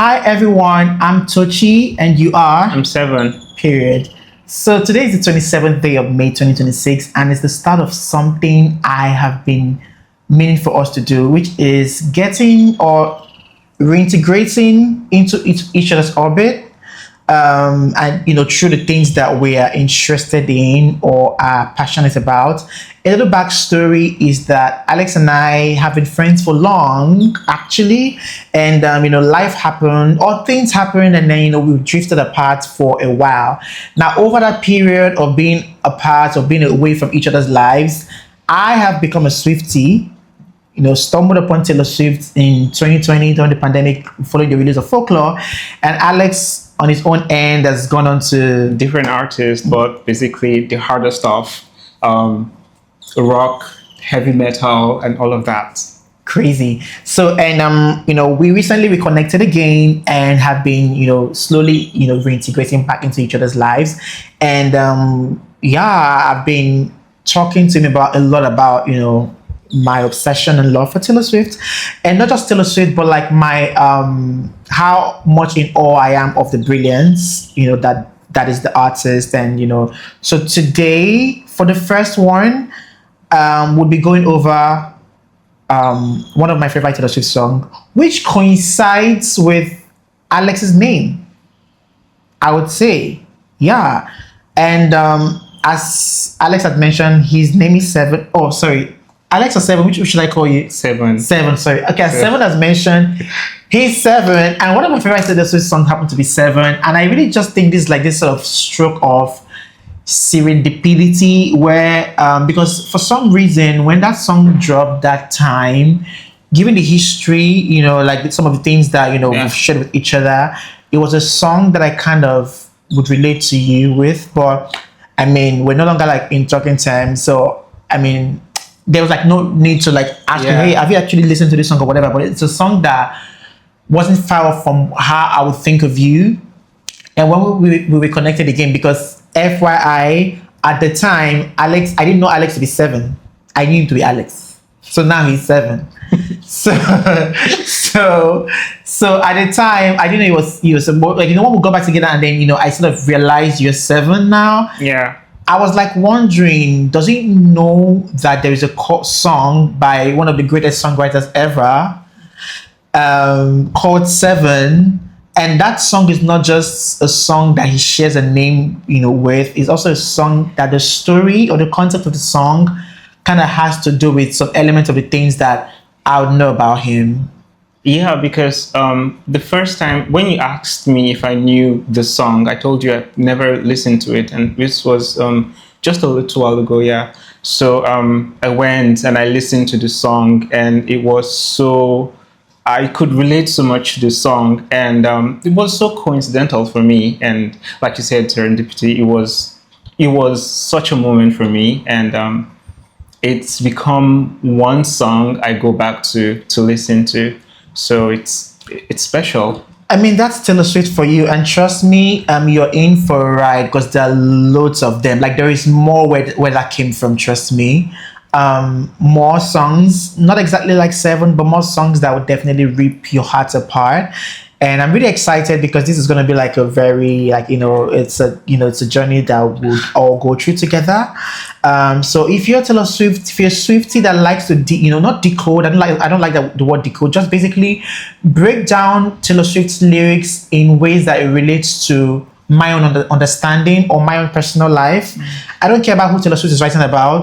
Hi everyone, I'm Tochi and you are I'm 7. period. So today is the 27th day of May 2026 and it's the start of something I have been meaning for us to do, which is getting or reintegrating into each other's orbit, and through the things that we are interested in or are passionate about. A little backstory is that Alex and I have been friends for long, actually, and life happened or things happened, and then we've drifted apart for a while. Now, over that period of being apart or being away from each other's lives, I have become a Swiftie. Stumbled upon Taylor Swift in 2020 during the pandemic following the release of Folklore. And Alex, on his own end, has gone on to Different artists, but basically the harder stuff, rock, heavy metal, and all of that. crazy. So, and we recently reconnected again and have been, slowly, reintegrating back into each other's lives. And yeah, I've been talking to him about a lot about, my obsession and love for Taylor Swift, and not just Taylor Swift, but like my how much in awe I am of the brilliance, that is the artist, and So today, for the first one, we'll be going over one of my favorite Taylor Swift song, which coincides with Alex's name, I would say, yeah, and as Alex had mentioned, his name is Seven. Oh, sorry. Alex or Seven, which should I call you? 7. Seven, sorry. Okay, as Seven has mentioned, he's 7, and one of my favorite Taylor Swift songs happened to be 7, and I really just think this is like this sort of stroke of serendipity where, because for some reason, when that song dropped that time, given the history, like some of the things that, we've shared with each other, it was a song that I kind of would relate to you with, but I mean, we're no longer like in talking terms, so I mean, there was like no need to like ask me, hey, have you actually listened to this song or whatever? But it's a song that wasn't far off from how I would think of you. And when we reconnected again, because FYI, at the time, Alex, I didn't know Alex to be 7. I knew him to be Alex. So now he's 7. so at the time, I didn't know he was like, when we got back together and then, I sort of realized you're 7 now. Yeah. I was like wondering, does he know that there is a song by one of the greatest songwriters ever, called 7? And that song is not just a song that he shares a name, with. It's also a song that the story or the concept of the song kind of has to do with some element of the things that I would know about him. Yeah, because the first time when you asked me if I knew the song, I told you I never listened to it, and this was just a little while ago. Yeah, so I went and I listened to the song, and it was so I could relate so much to the song, and it was so coincidental for me. And like you said, serendipity. It was such a moment for me, and it's become one song I go back to listen to. So it's special. I mean, that's Taylor Swift for you, and trust me, you're in for a ride because there are loads of them. Like there is more where that came from. Trust me, more songs, not exactly like 7, but more songs that would definitely rip your heart apart. And I'm really excited because this is going to be like a very it's a journey that we'll all go through together. So if you're Taylor Swift, if you're a Swiftie that likes to not decode, I don't like the word decode, just basically break down Taylor Swift's lyrics in ways that it relates to my own understanding or my own personal life. I don't care about who Taylor Swift is writing about.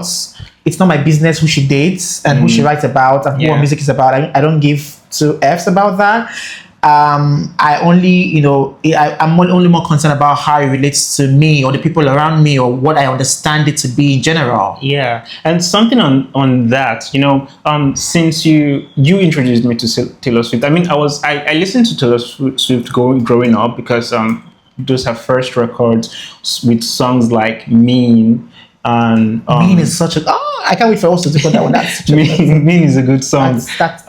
It's not my business who she dates and who she writes about and who her music is about. I don't give 2 F's about that. I only, I'm only more concerned about how it relates to me or the people around me or what I understand it to be in general. Yeah, and something on that, since you introduced me to Taylor Swift. I mean, I listened to Taylor Swift growing up because those are first records with songs like Mean. And Mean is such a I can't wait for us to talk about that one. That's such Mean is a good song. That's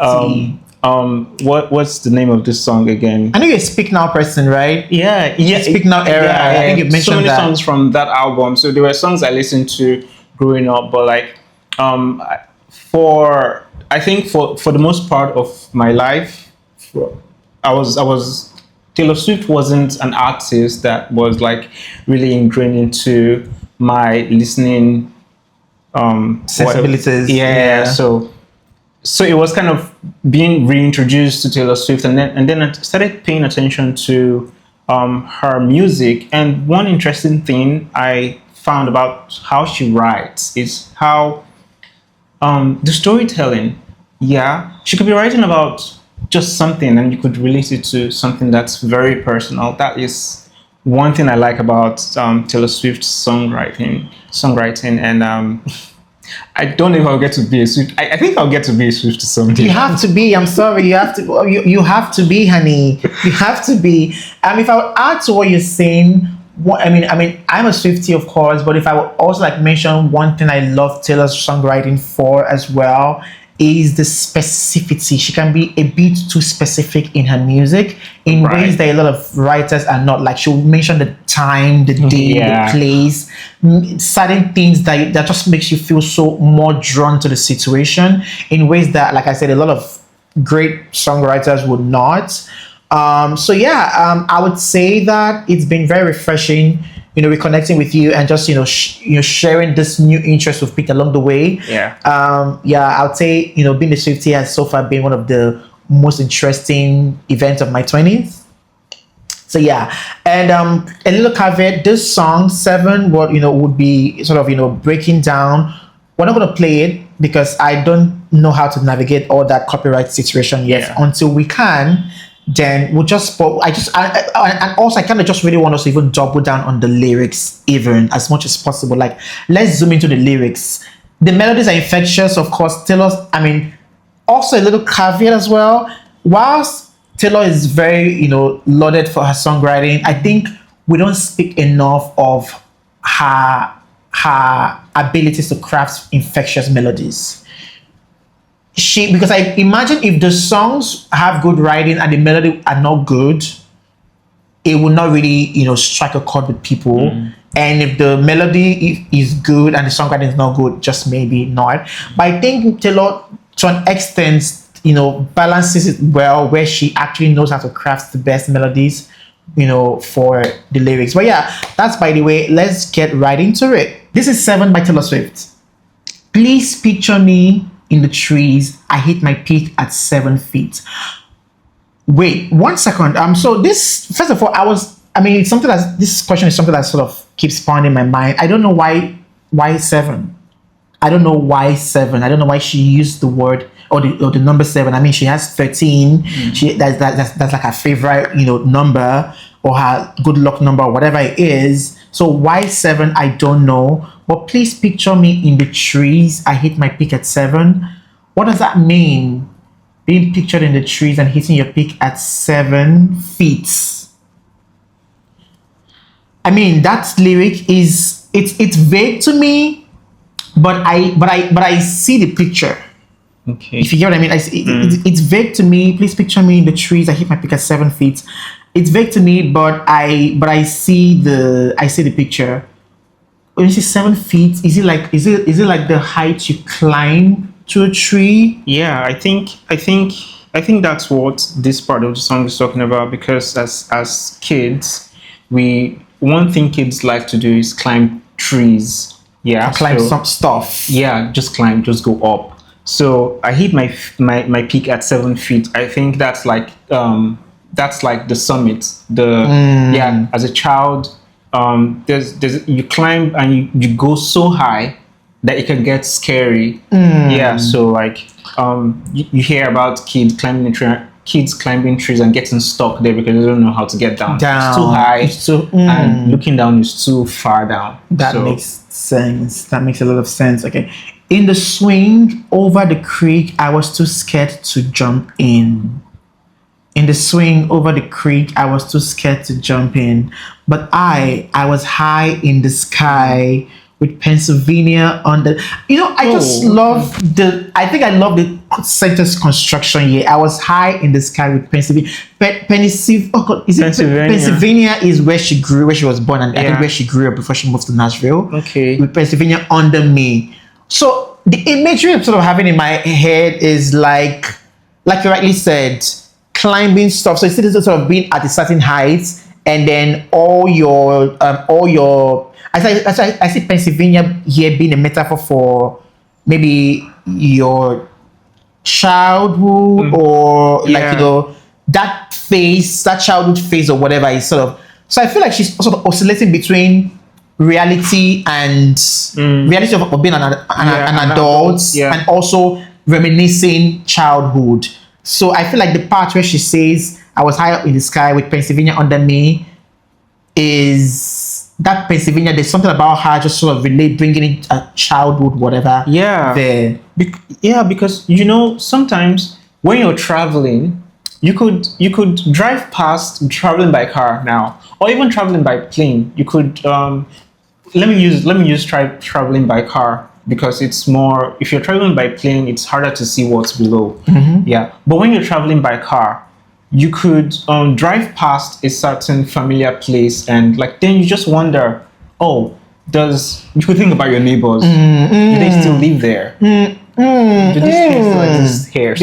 what's the name of this song again? I know you're a Speak Now person, right? Yeah, Speak Now era. Yeah, I think you mentioned so many that. songs from that album. So there were songs I listened to growing up, but like for the most part of my life, I was Taylor Swift wasn't an artist that was like really ingrained into my listening Sensibilities. yeah. So it was kind of being reintroduced to Taylor Swift, and then I started paying attention to her music. And one interesting thing I found about how she writes is how the storytelling. Yeah, she could be writing about just something, and you could relate it to something that's very personal. That is one thing I like about Taylor Swift's songwriting, and I don't know if I'll get to be a Swift. I think I'll get to be a Swift someday. You have to be. I'm sorry. You have to. You have to be, honey. You have to be. If I would add to what you're saying, I'm a Swiftie, of course. But if I would also like mention one thing I love Taylor's songwriting for as well is the specificity. She can be a bit too specific in her music in ways that a lot of writers are not. Like she'll mention the time, the day, the place, certain things that just makes you feel so more drawn to the situation in ways that, like I said, a lot of great songwriters would not. I would say that it's been very refreshing, reconnecting with you and just sharing this new interest we've picked along the way. I'll say being a Swiftie has so far been one of the most interesting events of my 20s. So yeah, and a little caveat: this song 7 would be sort of breaking down. We're not going to play it because I don't know how to navigate all that copyright situation yet. Until we can, then we'll just. And also I kind of just really want us to even double down on the lyrics even as much as possible. Like, let's zoom into the lyrics. The melodies are infectious, of course. Taylor's. Also a little caveat as well. Whilst Taylor is very lauded for her songwriting, I think we don't speak enough of her abilities to craft infectious melodies. Because I imagine if the songs have good writing and the melody are not good, it will not really strike a chord with people. And if the melody is good and the songwriting is not good, just maybe not. But I think Taylor, to an extent, balances it well, where she actually knows how to craft the best melodies for the lyrics. But yeah, that's by the way. Let's get right into it. This is 7 by Taylor Swift. Please picture me in the trees. I hit my peak at 7 feet. Wait 1 second. So this, first of all, it's something this question is something that sort of keeps pounding my mind. I don't know why 7. I don't know why 7. I don't know why she used the word or the number 7. She has 13. That's like her favorite number, or her good luck number, or whatever it is. So why 7? I don't know. But please picture me in the trees. I hit my peak at 7. What does that mean? Being pictured in the trees and hitting your peak at 7 feet. That lyric it's vague to me, but I see the picture. Okay. If you get what I mean, it's vague to me. Please picture me in the trees. I hit my peak at 7 feet. It's vague to me, but I see the picture. When you say 7 feet, is it like the height you climb to a tree? Yeah, I think that's what this part of the song is talking about, because as kids, one thing kids like to do is climb trees. Yeah, climb some stuff. Yeah, just climb, just go up. So I hit my peak at 7 feet. I think that's like the summit. As a child, there's you climb and you go so high that it can get scary. Yeah, so like you hear about kids climbing trees and getting stuck there because they don't know how to get down. It's too high, and looking down is too far down. That makes sense. That makes a lot of sense. Okay. In the swing over the creek, I was too scared to jump in. In the swing over the creek, I was too scared to jump in. But I was high in the sky with Pennsylvania on the... I just love I love the sentence construction here. I was high in the sky with Pennsylvania. Pennsylvania is where she was born, and I think where she grew up before she moved to Nashville. Okay. With Pennsylvania under me. So the imagery I'm sort of having in my head is like you rightly said, climbing stuff. So it's sort of being at a certain height, and then I see Pennsylvania here being a metaphor for maybe your childhood or like that phase, that childhood phase or whatever is sort of. So I feel like she's sort of oscillating between reality and reality of being an adult and also reminiscing childhood. So I feel like the part where she says, I was high up in the sky with Pennsylvania under me, is that Pennsylvania, there's something about her just sort of bringing in a childhood, whatever. Yeah. There. Because, sometimes when you're traveling, you could drive past traveling by car now, or even traveling by plane. You could, let me use traveling by car, because it's more, if you're traveling by plane, it's harder to see what's below. Yeah. But when you're traveling by car, you could drive past a certain familiar place, and like then you just wonder, you could think about your neighbors. Do they still live there? Do these things still exist here?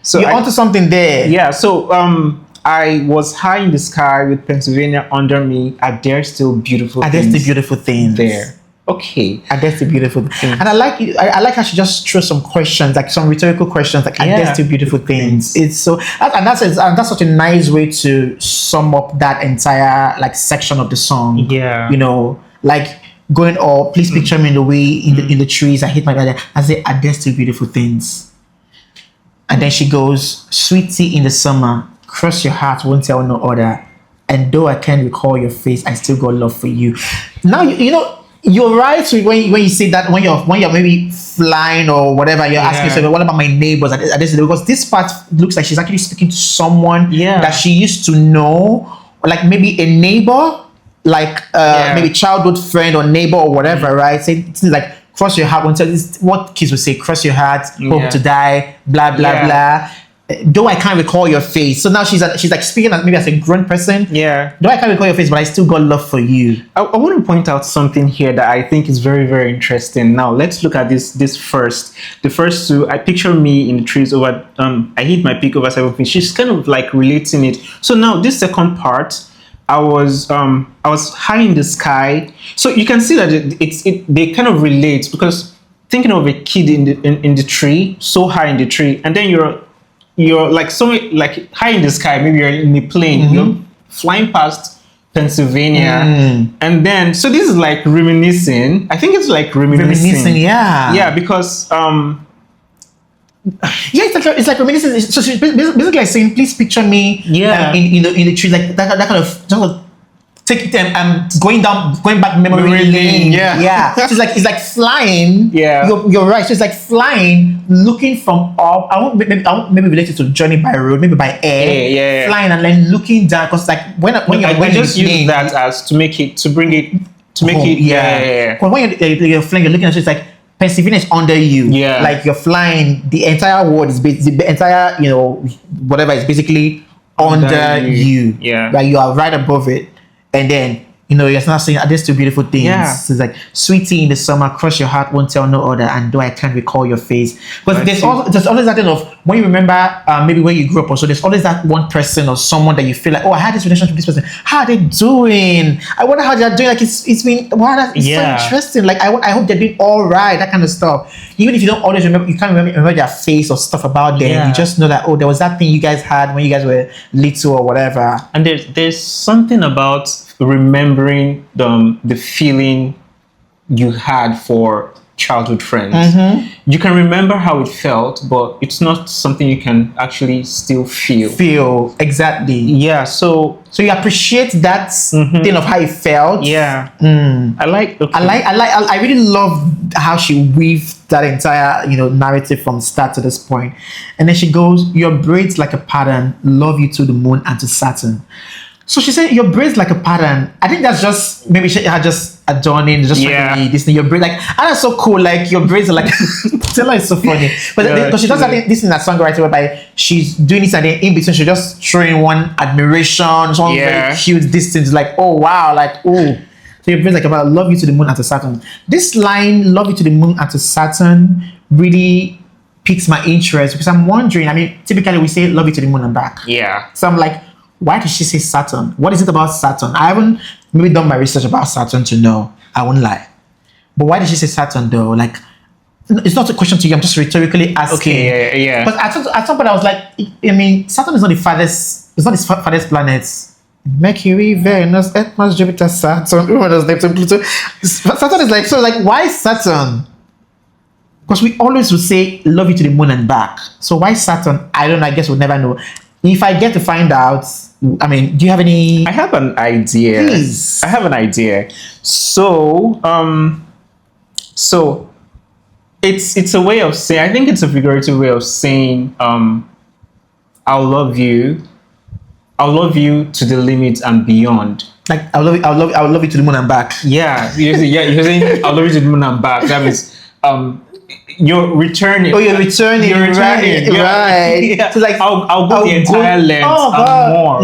So you're onto something there. Yeah. So I was high in the sky with Pennsylvania under me. Are there still beautiful things there? Okay. And that's the beautiful thing. And I like how she just throws some questions, like some rhetorical questions, like, and that's the beautiful things. It's so, and that's such a nice way to sum up that entire like section of the song. Yeah. Like going, please picture me in the way, in the trees, I hit my bed, I say, and there's still beautiful things. And then she goes, sweet tea in the summer, cross your heart, won't tell no other. And though I can't recall your face, I still got love for you. Now, you're right when you say that when you're maybe flying or whatever, you're asking yourself, what about my neighbors? Because this part looks like she's actually speaking to someone that she used to know, or like maybe a neighbor, like maybe childhood friend or neighbor or whatever, right? Saying things like, cross your heart, what kids would say, cross your heart, hope to die, blah blah blah. Though I can't recall your face. So now she's like speaking maybe as a grown person. Yeah. Though I can't recall your face, but I still got love for you. I want to point out something here that I think is very, very interesting. Now let's look at this first. The first two, I picture me in the trees over. I hit my peak over 7 feet. She's kind of like relating it. So now this second part, I was high in the sky. So you can see that they kind of relate, because thinking of a kid in the tree, so high in the tree, and then you're like like high in the sky, maybe you're in a plane, you're flying past Pennsylvania, and then so this is like reminiscing. I think it's like reminiscing, because it's like reminiscing. So she's basically like saying, please picture me in the trees, like that kind of just take them going back memory lane. She's like, it's like flying. You're right. She's like flying, looking from up. I won't maybe relate it to journey by road, maybe by air. Flying and then looking down, because like when I just use that as to make it Because when you're flying, you're looking at it, it's like Pennsylvania is under you. Like you're flying, the entire world is the entire whatever is basically under you. Like you are right above it. And then, you're not saying, are there still beautiful things? So it's like, sweet tea in the summer, cross your heart, won't tell no other, and though I can't recall your face. But there's always that thing of, when you remember, maybe when you grew up, so there's always that one person or someone that you feel like, I had this relationship with this person. How are they doing? I wonder how they're doing. Like, it's been, wow, it's so interesting. Like, I hope they're doing all right, that kind of stuff. Even if you don't always remember, you can't remember their face or stuff about them. You just know that, there was that thing you guys had when you guys were little or whatever. And there's something about remembering the feeling you had for childhood friends. You can remember how it felt, but it's not something you can actually still feel. Exactly. So you appreciate that thing of how it felt. I really love how she weaved that entire narrative from start to this point. And then she goes, your braids like a pattern, love you to the moon and to Saturn. So she said, your braids like a pattern. I think that's just, maybe she had just adorning, just this thing, your braids, like, and that's so cool, like, your braids are like, Taylor is so funny. But because she does this in that songwriting whereby she's doing this and then in between she's just throwing one admiration, one very cute distance, like, oh wow, like, oh. So your braids like a pattern, love you to the moon and to Saturn. This line, love you to the moon and to Saturn, really piques my interest because I'm wondering. I mean, typically we say love you to the moon and back. Yeah. So I'm like, why did she say Saturn? What is it about Saturn? I haven't maybe done my research about Saturn to know. I won't lie. But why did she say Saturn though? Like, it's not a question to you. I'm just rhetorically asking. Okay, yeah. But at some point I was like, I mean, Saturn is not the farthest. It's not the farthest planet. Mercury, Venus, Earth, Mars, Jupiter, Saturn, Uranus, Neptune, Pluto. Saturn is like, so like, why Saturn? Because we always would say love you to the moon and back. So why Saturn? I don't know. I guess we'll never know. If I get to find out, I mean, do you have any? I have an idea. Please. I have an idea. So, so it's a way of saying. I think it's a figurative way of saying, I'll love you to the limit and beyond. Like I'll love you to the moon and back. Yeah, you're saying I'll love you to the moon and back. That means you're returning. Oh, you're returning. Right. Yeah. So like I'll go the entire length and more.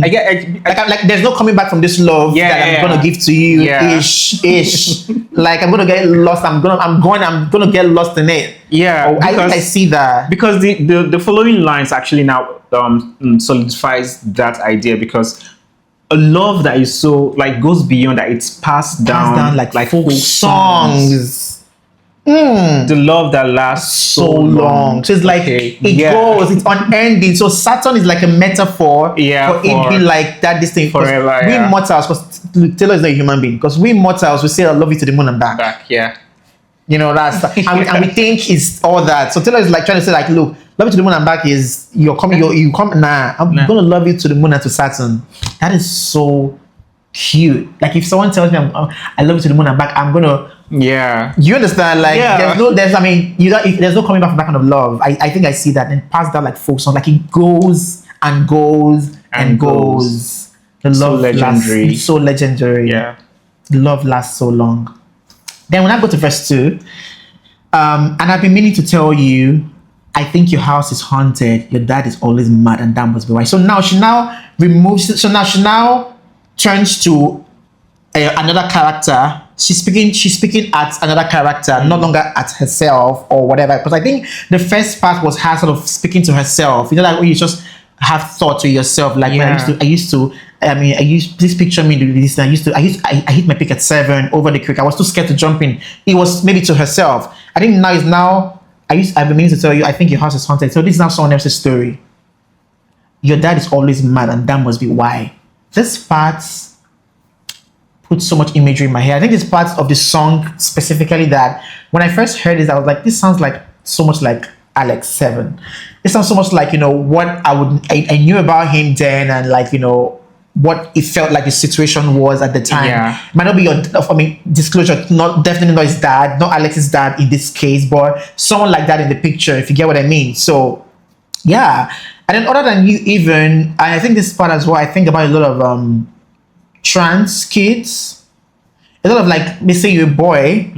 I get like there's no coming back from this love that I'm gonna give to you. Ish. Like I'm gonna get lost. I'm gonna get lost in it. Yeah, I think I see that because the following lines actually now solidifies that idea, because a love that is so like goes beyond that. It's passed down like folk songs. The love that lasts so long. So it's like it's unending. So Saturn is like a metaphor for it being like that. This thing forever. We mortals, because Taylor is not a human being. Because we mortals, we say I love you to the moon and back. You know that's and we think it's all that. So Taylor is like trying to say like, look, love you to the moon and back is you're coming. You come. I'm gonna love you to the moon and to Saturn. That is so cute. Like if someone tells me I love you to the moon and back, I'm gonna. Yeah, you understand? Like there's no coming back from that kind of love. I think I see that and pass that like folk song. Like it goes and goes and goes. The love legendary. It's so legendary. Yeah, the love lasts so long. Then when I go to verse 2, and I've been meaning to tell you, I think your house is haunted. Your dad is always mad, and that must be why. So now she removes. So now she turns to another character. She's speaking at another character, no longer at herself or whatever. Because I think the first part was her sort of speaking to herself. You know, like when you just have thought to yourself. Like when please picture me doing this. I hit my pick at 7 over the creek. I was too scared to jump in. It was maybe to herself. I think now I've been meaning to tell you, I think your house is haunted. So this is now someone else's story. Your dad is always mad, and that must be why. This part put so much imagery in my head. I think it's part of the song specifically that when I first heard it, I was like, this sounds like so much like Alex 7. It sounds so much like, what I knew about him then, and like, what it felt like the situation was at the time. Yeah. It might not be disclosure, definitely not his dad, not Alex's dad in this case, but someone like that in the picture, if you get what I mean. So yeah. And then other than you even, and I think this part as well, I think about a lot of trans kids, a lot of like, let's say you're a boy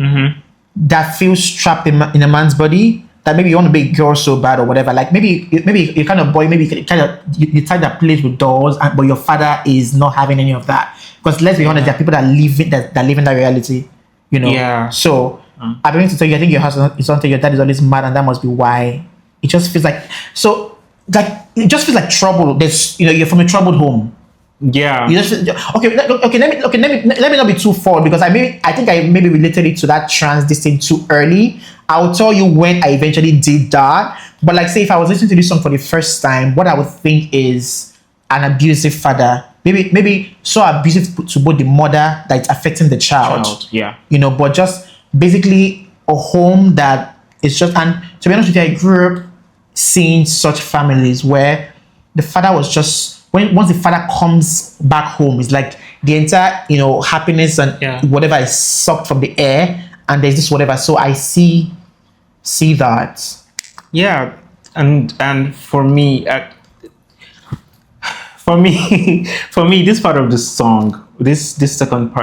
that feels trapped in a man's body, that maybe you want to be a girl so bad or whatever. Like maybe you're kind of boy, maybe you type that plays with dolls, but your father is not having any of that. Because let's be honest, there are people that live in that reality, Yeah. So I've been to tell you, I think your house is haunted, your dad is always mad, and that must be why. It just feels like it just feels like trouble. There's you're from a troubled home. Yeah. You just let me not be too forward, because I think I maybe related it to that trans distance too early. I'll tell you when I eventually did that. But like, say if I was listening to this song for the first time, what I would think is an abusive father. Maybe so abusive to both the mother that it's affecting the child. Yeah. But just basically a home that is just, and to be honest with you, I grew up seeing such families where the father was just, once the father comes back home, it's like the entire happiness and whatever is sucked from the air, and there's this whatever. So I see that. Yeah, and for me, this part of the song, this second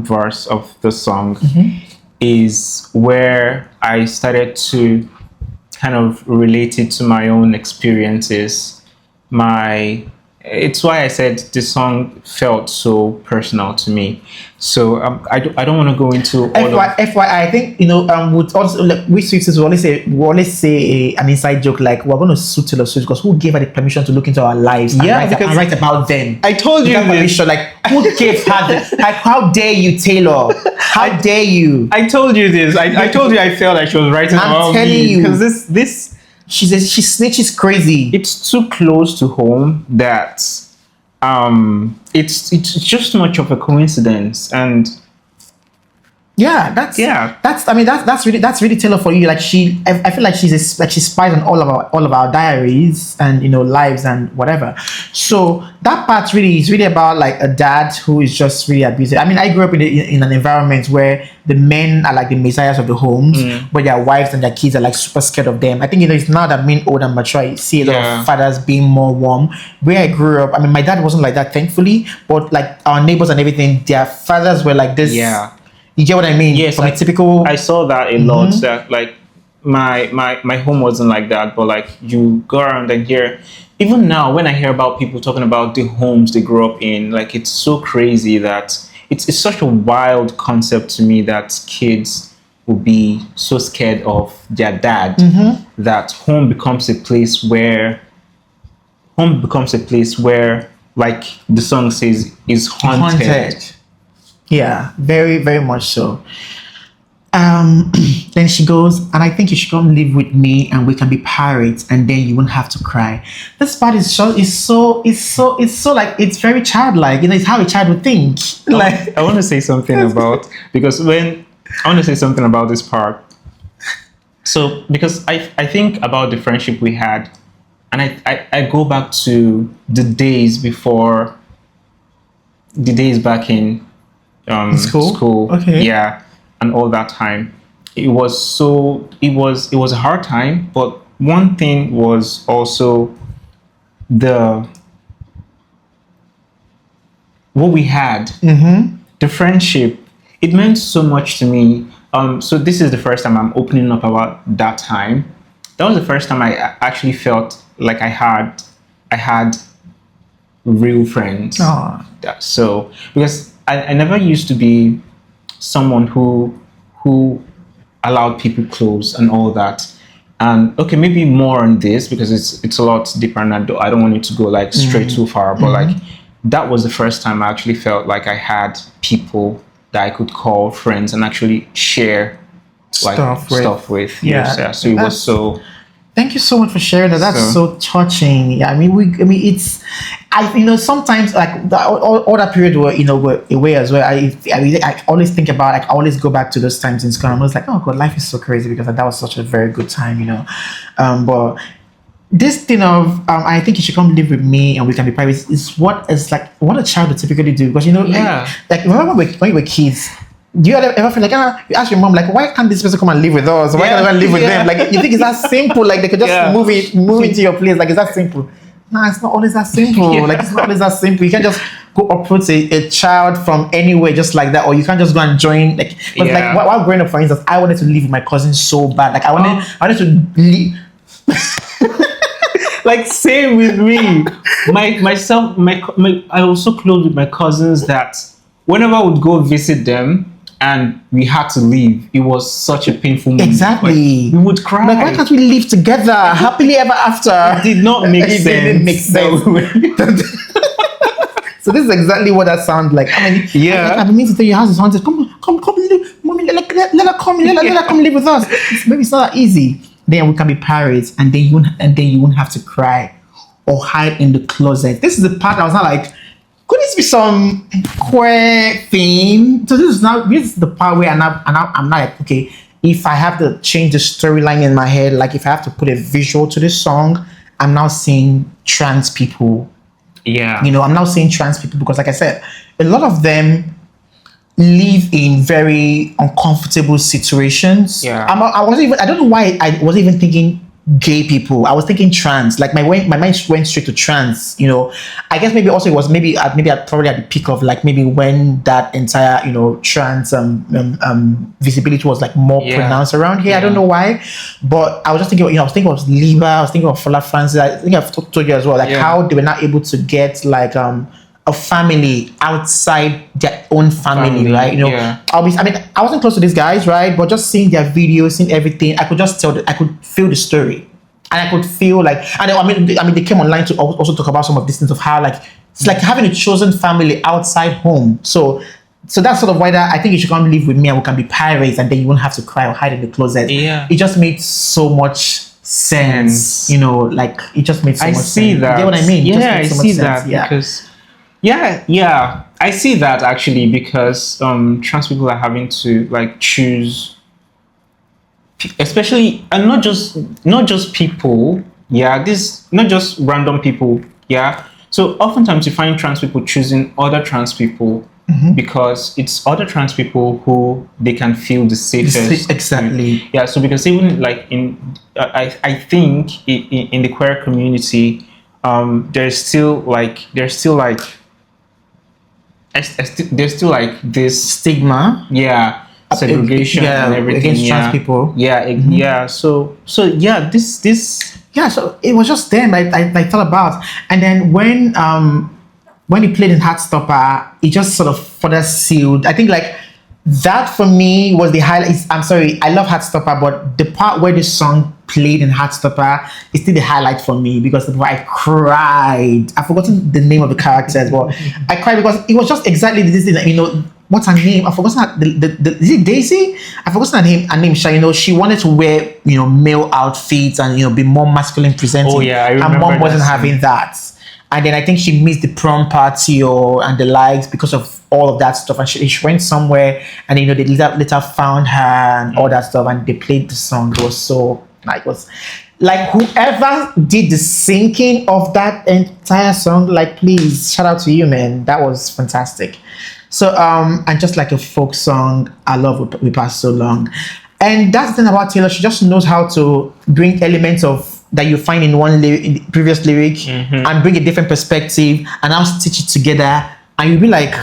verse of the song is where I started to kind of relate it to my own experiences, my it's why I said the song felt so personal to me. So I don't want to go into all of. FYI, I think would also like we Swifties we always say an inside joke like we're going to sue Taylor Swift because who gave her the permission to look into our lives and write about them? I told you permission, like who gave her like how dare you, Taylor? How dare you? I told you this. I told you I felt like she was writing about telling me you because this she snitches crazy. It's too close to home that it's just too much of a coincidence. And that's really Taylor for you. Like I feel like she spies on all of our diaries and lives and whatever. So that part really is really about like a dad who is just really abusive. I mean, I grew up in an environment where the men are like the messiahs of the homes, but their wives and their kids are like super scared of them. I think it's now that men old and mature, you see a lot of fathers being more warm. Where I grew up, I mean, my dad wasn't like that, thankfully, but like our neighbors and everything, their fathers were like this. Yeah. You get what I mean? Yes, I saw that a lot. That like my home wasn't like that, but like you go around and hear, even now when I hear about people talking about the homes they grew up in, like it's so crazy that it's such a wild concept to me that kids will be so scared of their dad that home becomes a place where like the song says is haunted. Yeah, very, very much so. Then she goes, and I think you should come live with me, and we can be pirates, and then you won't have to cry. This part is so like it's very childlike. It's how a child would think. Like I want to say something about this part. So because I think about the friendship we had, and I go back to the days back in school. Okay. Yeah, and all that time. It was a hard time, but one thing was also what we had, the friendship. It meant so much to me. So this is the first time I'm opening up about that time. That was the first time I actually felt like I had real friends. Aww. So because I never used to be someone who allowed people close and all that. And okay, maybe more on this because it's a lot deeper, and I don't want you to go like straight too far. But like that was the first time I actually felt like I had people that I could call friends and actually share like stuff with. Yeah. So it was so. Thank you so much for sharing that. That's so touching. Yeah, I mean, it's, sometimes like all that period were away as well. I always think about, like, I always go back to those times in school. I'm always like, oh God, life is so crazy because that was such a very good time, But this thing of I think you should come live with me and we can be private is what a child would typically do, because like remember when we were kids. Do you ever feel like you ask your mom like, why can't this person come and live with us? Why can't I live with them? Like, you think it's that simple? Like they could just move into your place. Like, is that simple? No, it's not always that simple. Like, it's not always that simple. You can't just go approach a child from anywhere just like that, or you can't just go and join. Like, but like while growing up, for instance, I wanted to live with my cousin so bad. Like, I wanted to leave. Like, same with me. I was so close with my cousins that whenever I would go visit them and we had to leave, it was such a painful moment. Exactly. Like, we would cry. Like, why can't we live together happily ever after? It did not make sense. It didn't make sense. So this is exactly what that sounds like. I mean, I've been meaning to tell your house is haunted. Come live, mommy. Let her come live with us. Maybe it's not that easy. Then we can be pirates, and then you won't have to cry or hide in the closet. This is the part I was not like, could this be some queer theme? So this is the part where I'm not like, okay, if I have to change the storyline in my head, like if I have to put a visual to this song, I'm now seeing trans people. Yeah. I'm now seeing trans people because, like I said, a lot of them live in very uncomfortable situations. Yeah. I don't know why I was even thinking gay people. I was thinking trans. Like my mind went straight to trans. I guess maybe also it was maybe probably at the peak of like maybe when that entire trans visibility was like more pronounced around here. I don't know why, but I was just thinking. I was thinking of Liba. I was thinking of Fola Francis. I think I've told you as well. Like how they were not able to get like a family outside their own family, right? I wasn't close to these guys, right? But just seeing their videos, seeing everything, I could just tell that I could feel the story, and I could feel like, and I mean, they came online to also talk about some of these things of how like it's like having a chosen family outside home. So that's sort of why that I think you should come live with me, and we can be pirates, and then you won't have to cry or hide in the closet. Yeah, it just made so much sense. Like it just made so much sense. I see that. You get what I mean? Yeah, I see that because. Yeah, I see that actually because trans people are having to like choose, especially and not just people. Yeah, this not just random people. Yeah, so oftentimes you find trans people choosing other trans people because it's other trans people who they can feel the safest. Exactly. Yeah. So because even like I think in the queer community, there's still like there's still like this stigma, segregation and everything against trans people. So so it was just them I thought about. And then when he played in Heartstopper, it just sort of further sealed. I think like that for me was the highlight. I'm sorry, I love Heartstopper, but the part where the song played in Heartstopper is still the highlight for me because I cried. I've forgotten the name of the characters, but I cried because it was just exactly this thing. What's her name? I've forgotten is it Daisy? I've forgotten her name. She wanted to wear male outfits and be more masculine presenting. Oh yeah, I remember. And mom wasn't having that. And then I think she missed the prom party and the likes because of all of that stuff. And she went somewhere, and they later found her and all that stuff. And they played the song. It was so like whoever did the syncing of that entire song, like please shout out to you, man. That was fantastic. So and just like a folk song, I love We Passed So Long. And that's the thing about Taylor. She just knows how to bring elements of that you find in one in the previous lyric and bring a different perspective and now stitch it together, and you'll be like,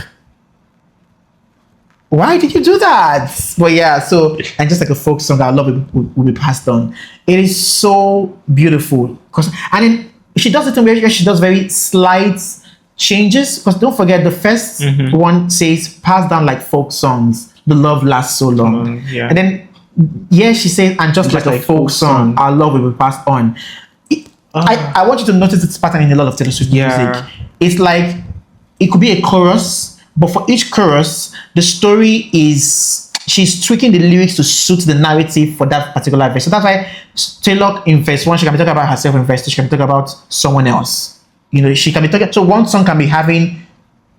why did you do that? But yeah, so and just like a folk song, I love it will be passed on. It is so beautiful and then she does it in where she does very slight changes, because don't forget the first one says passed down like folk songs, the love lasts so long. And then she says, and just like a folk song, our love will be passed on. I want you to notice this pattern in a lot of Taylor Swift music. It's like it could be a chorus, but for each chorus, the story is she's tweaking the lyrics to suit the narrative for that particular verse. So that's why Taylor in verse 1, she can be talking about herself. In verse 2, she can be talking about someone else. She can be talking. So one song can be having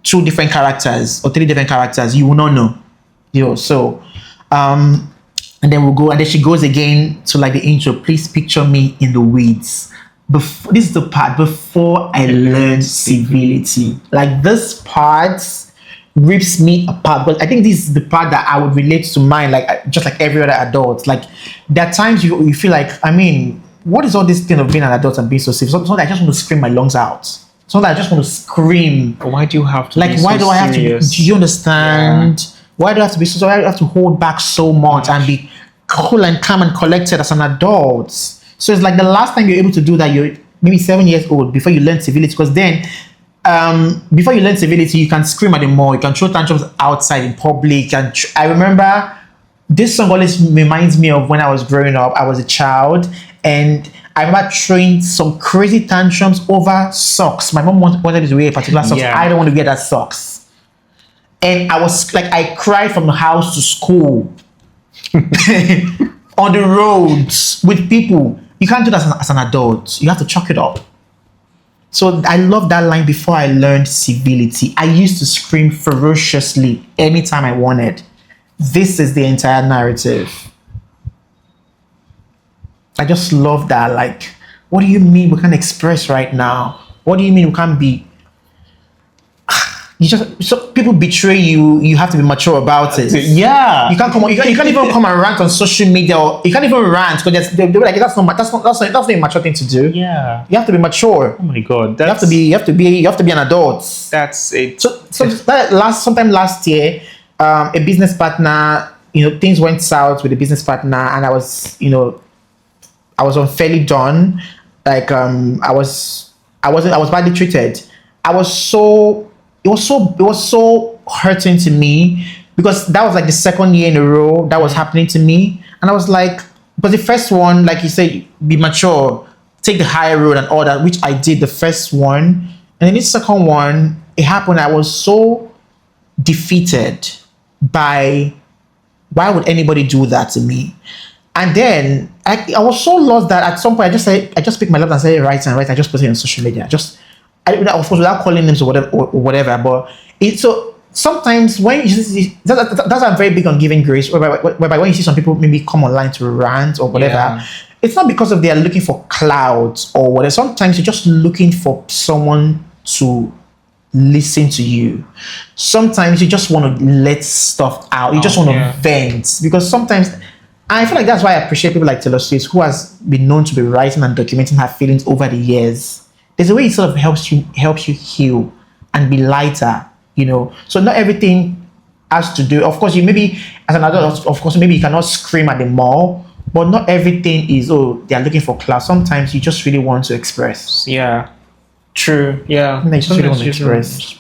2 different characters or 3 different characters. You will not know. So and then we'll go, and then she goes again to like the intro. Please picture me in the weeds. This is the part before I learned civility. Like this part rips me apart, but I think this is the part that I would relate to mine, like just like every other adult. Like there are times you feel like, I mean, what is all this thing of being an adult and being so safe? So I just want to scream my lungs out. So I just want to scream. Why do you have to? Like, why do I have to? Do you understand? Yeah. Why do I have to be so? Why do I have to hold back so much and be cool and calm and collected as an adult? So it's like the last time you're able to do that, you're maybe 7 years old before you learn civility. Because then, before you learn civility, you can scream at the mall, you can throw tantrums outside in public. And I remember this song always reminds me of when I was growing up. I was a child, and I remember throwing some crazy tantrums over socks. My mom wanted me to wear a particular socks. Yeah. I don't want to wear that socks. And I was like, I cried from the house to school. On the roads with people. You can't do that as an adult. You have to chalk it up. So I love that line, before I learned civility. I used to scream ferociously anytime I wanted. This is the entire narrative. I just love that. Like, what do you mean we can't express right now? What do you mean we can't be? you just so people betray you. You have to be mature about it. Yeah. You can't come on. You can't even come and rant on social media, or you can't even rant because they'll be like, that's not a mature thing to do. Yeah. You have to be mature. Oh my God. You have to be an adult. That's it. So that sometime last year, a business partner, things went south with a business partner, and I was unfairly done. Like I was badly treated. It was so hurting to me because that was like the second year in a row that was happening to me, and I was like, but the first one, like you said, be mature, take the higher road and all that, which I did the first one, and then the second one, it happened. I was so defeated by why would anybody do that to me? And then I was so lost that at some point I just picked my laptop and said right, I just put it on social media. Of course without calling names or whatever. But so sometimes when you see, that's I'm very big on giving grace. Whereby when you see some people maybe come online to rant or whatever, it's not because of they are looking for clouds or whatever. Sometimes you're just looking for someone to listen to you. Sometimes you just want to let stuff out. You just want to vent, because sometimes I feel like that's why I appreciate people like Taylor Swift, who has been known to be writing and documenting her feelings over the years. There's a way it sort of helps you heal and be lighter, So not everything has to do. Of course, you maybe as an adult, of course, maybe you cannot scream at the mall, but not everything is they are looking for class. Sometimes you just really want to express. Yeah. True. Yeah. And they just really want to express,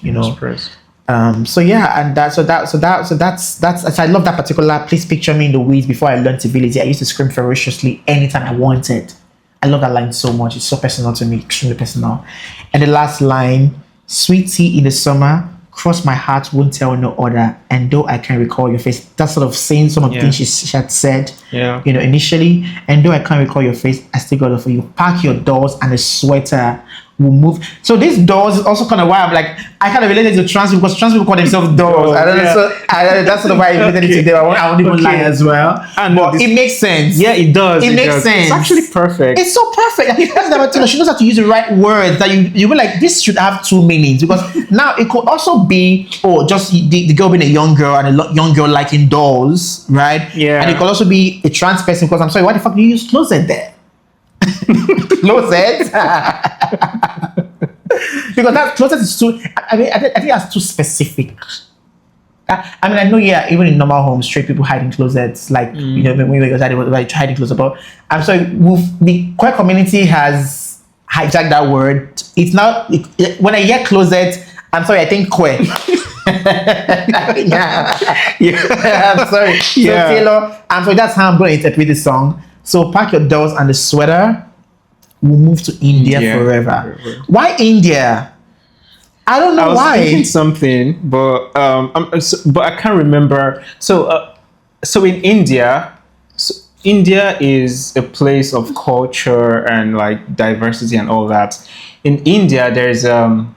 So yeah, and that's I love that particular. Please picture me in the weeds before I learned civility. I used to scream ferociously anytime I wanted. I love that line so much. It's so personal to me, extremely personal. And the last line, sweet tea in the summer, cross my heart, won't tell no other. And though I can't recall your face, that's sort of saying some of the things she had said, initially. And though I can't recall your face, I still got it for you. Pack your dolls and a sweater will move. So this dolls is also kind of why I'm like, I kind of related to trans people, because trans people call themselves dolls. I don't know. So that's sort of why I related to them. I won't even lie as well. But it makes sense. Yeah, it does. It makes sense. It's actually perfect. It's so perfect. That's never Taylor. She knows how to use the right words that you were like, this should have two meanings, because now it could also be just the girl being a young girl and a young girl liking dolls, right? Yeah. And it could also be a trans person, because I'm sorry, why the fuck do you use closet there? Closet. Because that closet is too. I think that's too specific. I know, even in normal homes, straight people hide in closets, like when you guys hiding closet. But I'm sorry, the queer community has hijacked that word. It's now when I hear closet, I'm sorry, I think queer. I'm sorry. So Taylor, so that's how I'm going to interpret this song. So pack your dolls and the sweater. We'll move to India forever. Why India? I don't know why. I was thinking something, but I can't remember. So in India, India is a place of culture and like diversity and all that. In India, there's they're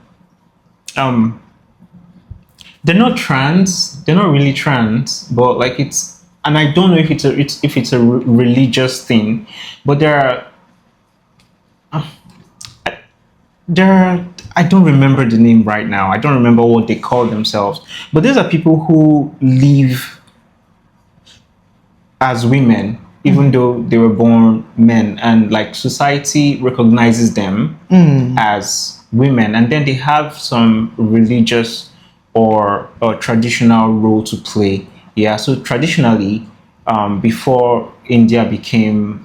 not trans. They're not really trans, but like it's. And I don't know if it's a religious thing, but there are. I don't remember the name right now. I don't remember what they call themselves. But these are people who live as women, even though they were born men, and like society recognizes them as women, and then they have some religious or traditional role to play. Yeah. So traditionally, before India became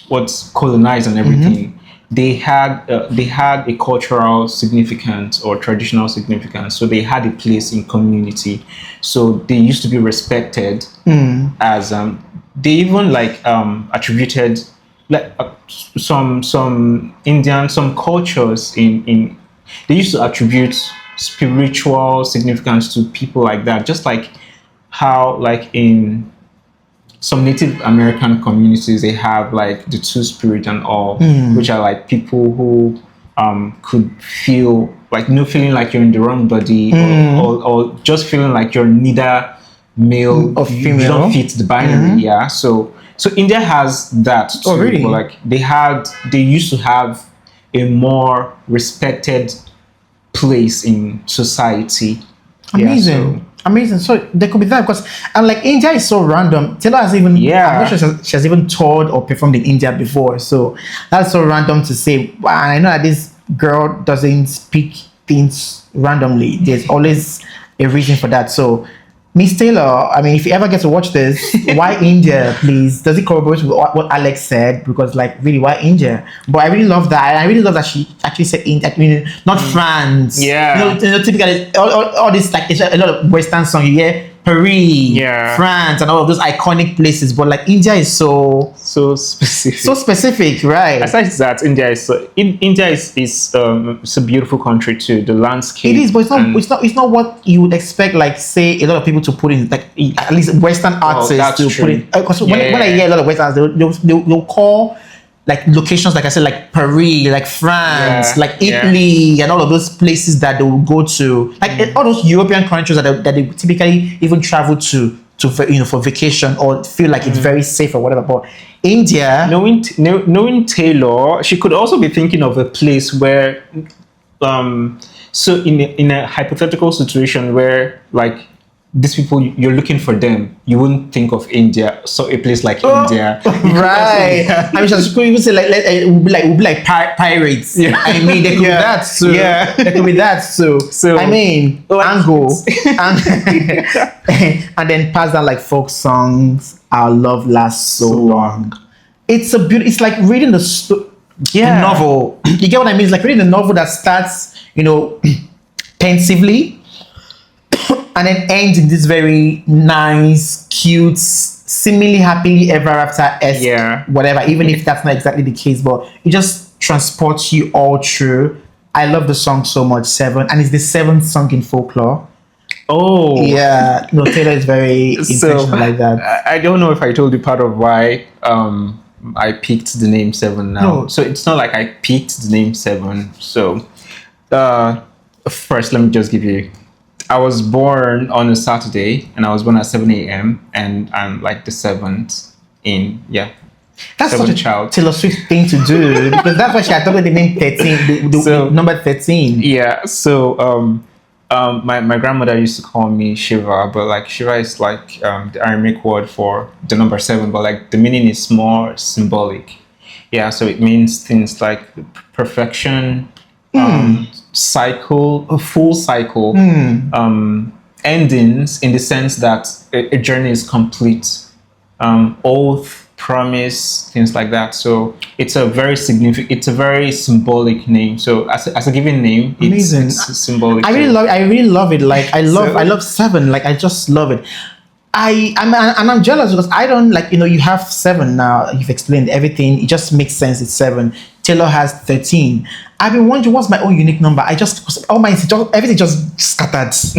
what's colonized and everything, they had a cultural significance or traditional significance. So they had a place in community. So they used to be respected as they even attributed like some Indian, some cultures in they used to attribute spiritual significance to people like that, just like how like in some Native American communities, they have like the Two Spirit and all, which are like people who could feel like feeling like you're in the wrong body, or just feeling like you're neither male or female. You don't fit the binary. Yeah. So India has that too. Oh, really? Like they used to have a more respected place in society. Amazing. Yeah, Amazing. So there could be that because and like India is so random. Taylor has even Yeah. I'm not sure she has even toured or performed in India before. So that's so random to say. Wow, I know that this girl doesn't speak things randomly. There's always a reason for that. So Miss Taylor, I mean, if you ever get to watch this, why India, please? Does it corroborate with what Alex said? Because, like, really, why India? But I really love that. And I really love that she actually said India. I mean, not France. Yeah. You know typically, all this, like, it's a lot of Western song. You hear Paris, Yeah. France, and all of those iconic places. But, like, India is so specific, right? Aside that, India is it's a beautiful country too. The landscape. It is, but it's not what you would expect. Like, say a lot of people to put in, like at least Western artists that's to true. put in. Because when I Yeah. hear a lot of Western artists, they'll call like locations, like I said, like Paris, like France, Yeah, like yeah. Italy, and all of those places that they will go to, like all those European countries that they typically even travel to for vacation or feel like it's very safe or whatever. But India, Knowing Taylor, she could also be thinking of a place where, so in a hypothetical situation where like these people you're looking for them, you wouldn't think of India. So a place like India, right? I mean, she could even say we'll be like pirates. Yeah. I mean, there could be that too. Yeah. There could be that too. So- I mean, angle and then pass down like folk songs. Our love lasts so long. It's it's like reading the novel. You get what I mean? It's like reading a novel that starts, pensively. And then ends in this very nice, cute, seemingly happily ever after-esque, Yeah. whatever, even if that's not exactly the case, but it just transports you all through. I love the song so much, Seven, and it's the seventh song in folklore. Oh, Yeah, no, Taylor is very intentional like that. I don't know if I told you part of why I picked the name Seven now. No. So it's not like I picked the name Seven. So first, let me just give you. I was born on a Saturday, and I was born at 7 a.m. and I'm like the seventh in That's seventh such a child. Taylor Swift thing to do because that's why she adopted the name 13, the number 13. Yeah. So my grandmother used to call me Shiva, but like Shiva is like the Aramaic word for the number 7, but like the meaning is more symbolic. Yeah. So it means things like perfection, cycle, a full cycle, endings in the sense that a journey is complete, oath, promise, things like that. So it's a very symbolic name. So as a given name, Amazing. it's symbolic. I really love it. Like I love Seven. Like I just love it. I'm jealous because I don't you have 7 now. You've explained everything. It just makes sense. It's 7. Taylor has 13. I've been wondering what's my own unique number. Everything just scattered. So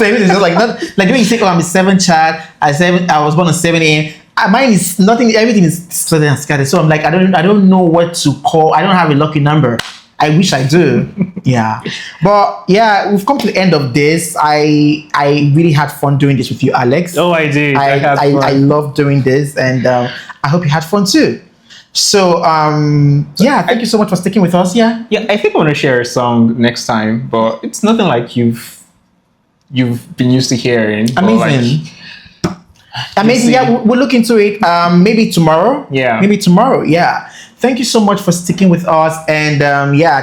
everything is just like not like the way you say, I'm a 7 child. I was born on 7 a.m. Mine is nothing. Everything is scattered. So I'm like, I don't know what to call. I don't have a lucky number. I wish I do. Yeah. But yeah, we've come to the end of this. I really had fun doing this with you, Alex. Oh, I did. I love doing this, and I hope you had fun too. So thank you so much for sticking with us. Yeah. Yeah, I think I want to share a song next time, but it's nothing like you've been used to hearing. Amazing. Amazing. Yeah, we'll look into it. Maybe tomorrow. Yeah. Maybe tomorrow. Yeah. Thank you so much for sticking with us, and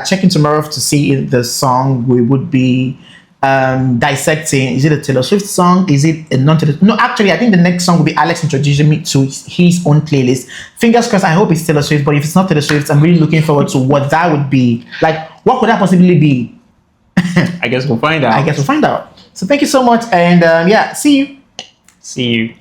check in tomorrow to see if the song we would be dissecting. Is it a Taylor Swift song? Is it a non-Taylor? No, actually, I think the next song will be Alex introducing me to his own playlist. Fingers crossed. I hope it's Taylor Swift, but if it's not Taylor Swift, I'm really looking forward to what that would be. Like, what could that possibly be? I guess we'll find out. So thank you so much, and see you. See you.